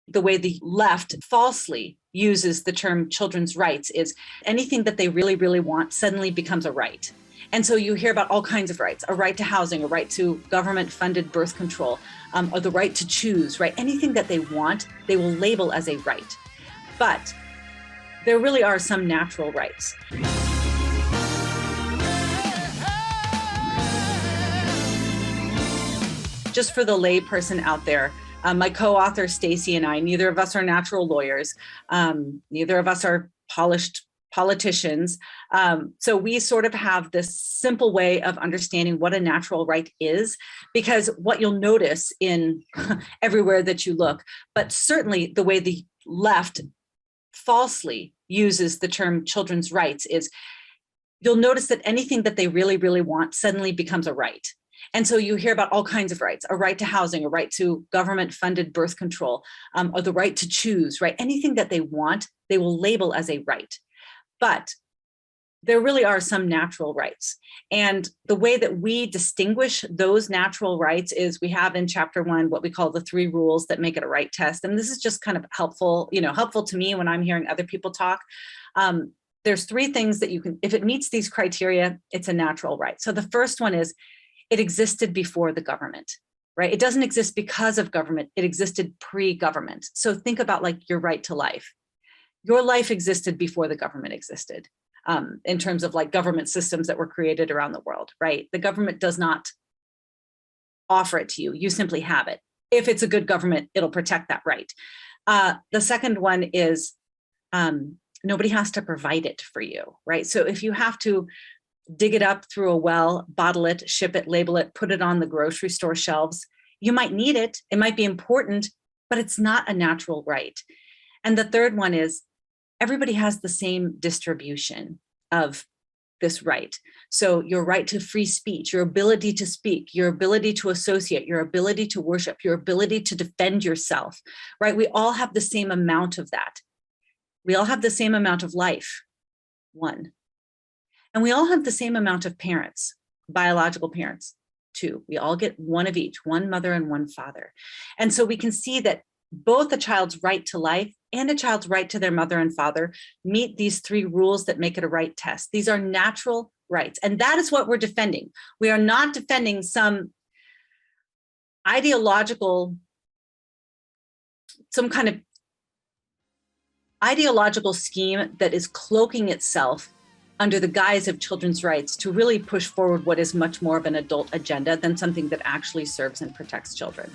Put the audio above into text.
The way the left falsely uses the term children's rights is anything that they really, really want suddenly becomes a right. And so you hear about all kinds of rights, a right to housing, a right to government-funded birth control, or the right to choose, right? Anything that they want, they will label as a right. But there really are some natural rights. Just for the lay person out there, my co-author Stacy and I, neither of us are natural lawyers. Neither of us are polished politicians. So we sort of have this simple way of understanding what a natural right is, because what you'll notice in everywhere that you look, but certainly the way the left falsely uses the term children's rights is, you'll notice that anything that they really, really want suddenly becomes a right. And so you hear about all kinds of rights, a right to housing, a right to government-funded birth control, or the right to choose, right? Anything that they want, they will label as a right. But there really are some natural rights. And the way that we distinguish those natural rights is we have in chapter 1 what we call the 3 rules that make it a right test. And this is just kind of helpful, helpful to me when I'm hearing other people talk. There's 3 things that you can, if it meets these criteria, it's a natural right. So the first one is, it existed before the government, right? It doesn't exist because of government. It existed pre-government. So think about like your right to life. Your life existed before the government existed, in terms of like government systems that were created around the world, right? The government does not offer it to you. You simply have it. If it's a good government, it'll protect that right. The second one is nobody has to provide it for you, right? So if you have to dig it up through a well, bottle it, ship it, label it, put it on the grocery store shelves, you might need it. It might be important, but it's not a natural right. And the third one is everybody has the same distribution of this right. So your right to free speech, your ability to speak, your ability to associate, your ability to worship, your ability to defend yourself, right? We all have the same amount of that. We all have the same amount of life, 1. And we all have the same amount of parents, biological parents, 2. We all get 1 of each, 1 mother and 1 father. And so we can see that both a child's right to life and a child's right to their mother and father meet these 3 rules that make it a right test. These are natural rights. And that is what we're defending. We are not defending some ideological, some kind of ideological scheme that is cloaking itself under the guise of children's rights to really push forward what is much more of an adult agenda than something that actually serves and protects children.